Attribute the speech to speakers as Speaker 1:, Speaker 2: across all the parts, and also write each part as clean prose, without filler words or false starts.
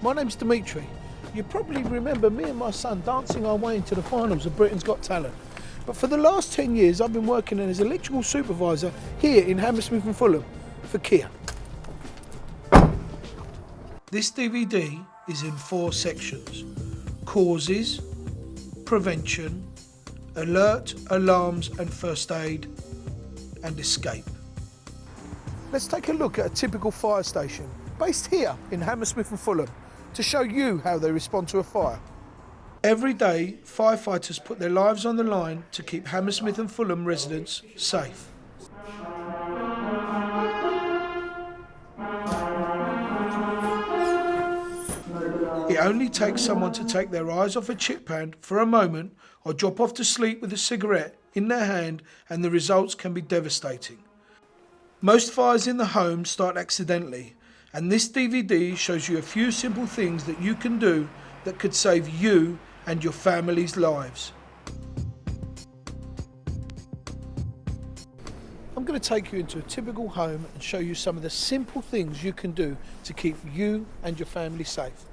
Speaker 1: My name's Dimitri. You probably remember me and my son dancing our way into the finals of Britain's Got Talent. But for the last 10 years I've been working as electrical supervisor here in Hammersmith and Fulham for Kia. This DVD is in 4 sections: causes, prevention, alert, alarms and first aid, and escape. Let's take a look at a typical fire station based here in Hammersmith and Fulham to show you how they respond to a fire. Every day, firefighters put their lives on the line to keep Hammersmith and Fulham residents safe. It only takes someone to take their eyes off a chip pan for a moment or drop off to sleep with a cigarette in their hand and the results can be devastating. Most fires in the home start accidentally, and this DVD shows you a few simple things that you can do that could save you and your family's lives. I'm going to take you into a typical home and show you some of the simple things you can do to keep you and your family safe.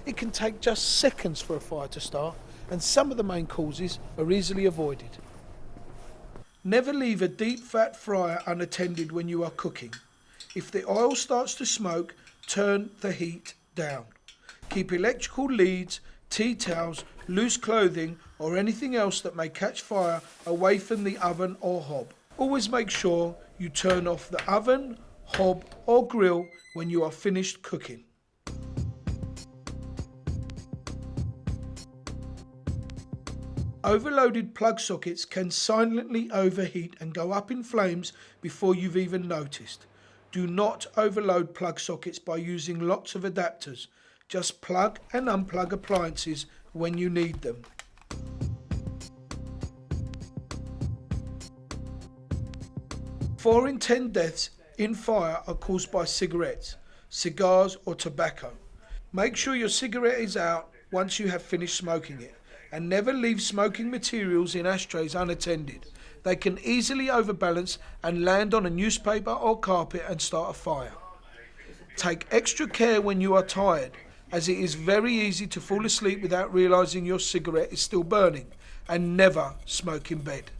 Speaker 1: It can take just seconds for a fire to start, and some of the main causes are easily avoided. Never leave a deep fat fryer unattended when you are cooking. If the oil starts to smoke, turn the heat down. Keep electrical leads, tea towels, loose clothing or anything else that may catch fire away from the oven or hob. Always make sure you turn off the oven, hob or grill when you are finished cooking. Overloaded plug sockets can silently overheat and go up in flames before you've even noticed. Do not overload plug sockets by using lots of adapters. Just plug and unplug appliances when you need them. Four in 10 deaths in fire are caused by cigarettes, cigars or tobacco. Make sure your cigarette is out once you have finished smoking it. And never leave smoking materials in ashtrays unattended. They can easily overbalance and land on a newspaper or carpet and start a fire. Take extra care when you are tired, as it is very easy to fall asleep without realising your cigarette is still burning, and never smoke in bed.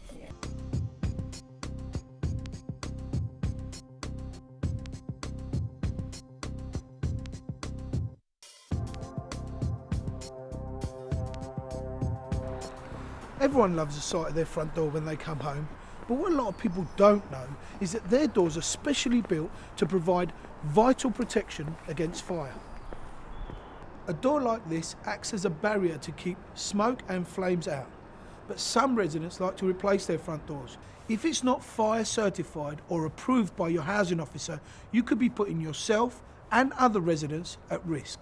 Speaker 1: Everyone loves the sight of their front door when they come home, but what a lot of people don't know is that their doors are specially built to provide vital protection against fire. A door like this acts as a barrier to keep smoke and flames out, but some residents like to replace their front doors. If it's not fire certified or approved by your housing officer, you could be putting yourself and other residents at risk.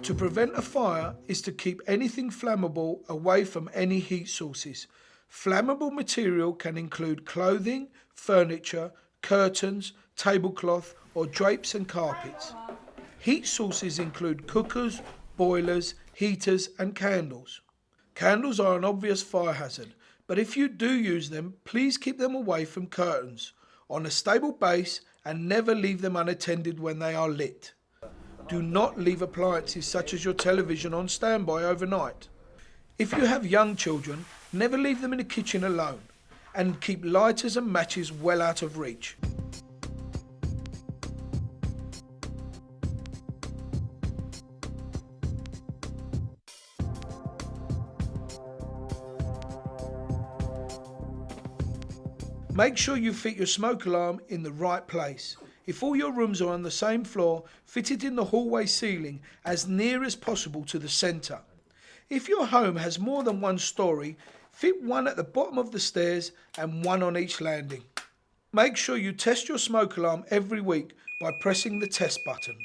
Speaker 1: To prevent a fire is to keep anything flammable away from any heat sources. Flammable material can include clothing, furniture, curtains, tablecloth or drapes and carpets. Heat sources include cookers, boilers, heaters and candles. Candles are an obvious fire hazard, but if you do use them, please keep them away from curtains, on a stable base, and never leave them unattended when they are lit. Do not leave appliances such as your television on standby overnight. If you have young children, never leave them in the kitchen alone, and keep lighters and matches well out of reach. Make sure you fit your smoke alarm in the right place. If all your rooms are on the same floor, fit it in the hallway ceiling as near as possible to the centre. If your home has more than one storey, fit one at the bottom of the stairs and one on each landing. Make sure you test your smoke alarm every week by pressing the test button.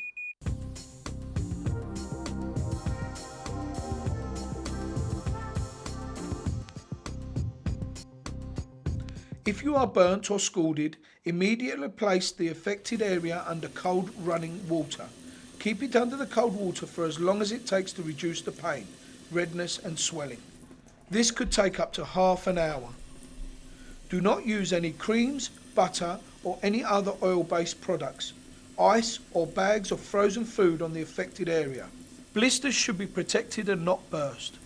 Speaker 1: If you are burnt or scalded, immediately place the affected area under cold running water. Keep it under the cold water for as long as it takes to reduce the pain. redness and swelling. This could take up to half an hour. Do not use any creams, butter or any other oil-based products, ice or bags of frozen food on the affected area. Blisters should be protected and not burst.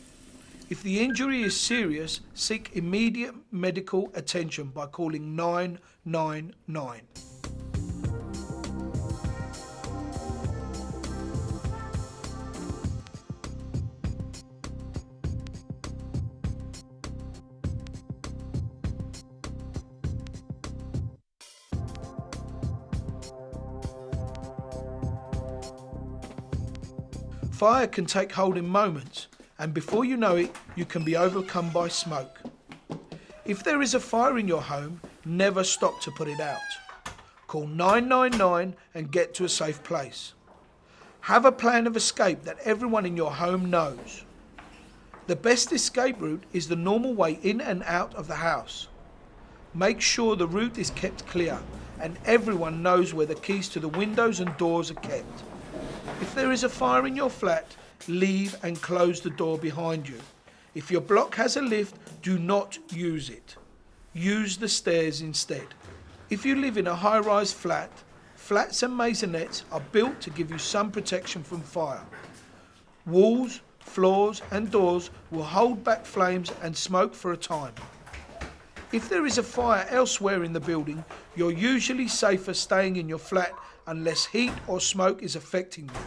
Speaker 1: If the injury is serious, seek immediate medical attention by calling 999. Fire can take hold in moments, and before you know it, you can be overcome by smoke. If there is a fire in your home, never stop to put it out. Call 999 and get to a safe place. Have a plan of escape that everyone in your home knows. The best escape route is the normal way in and out of the house. Make sure the route is kept clear and everyone knows where the keys to the windows and doors are kept. If there is a fire in your flat, leave and close the door behind you. If your block has a lift, do not use it. Use the stairs instead. If you live in a high-rise flat, flats and maisonettes are built to give you some protection from fire. Walls, floors and doors will hold back flames and smoke for a time. If there is a fire elsewhere in the building, you're usually safer staying in your flat unless heat or smoke is affecting you.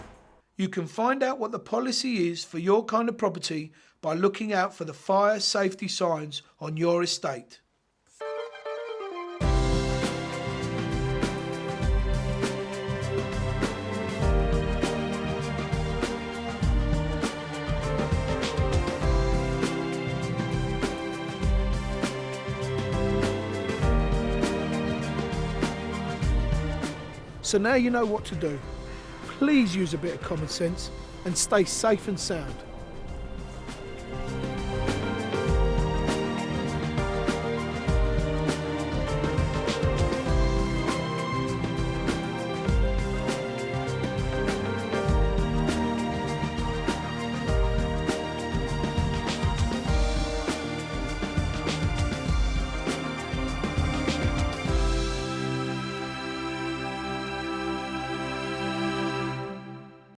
Speaker 1: You can find out what the policy is for your kind of property by looking out for the fire safety signs on your estate. So now you know what to do. Please use a bit of common sense and stay safe and sound.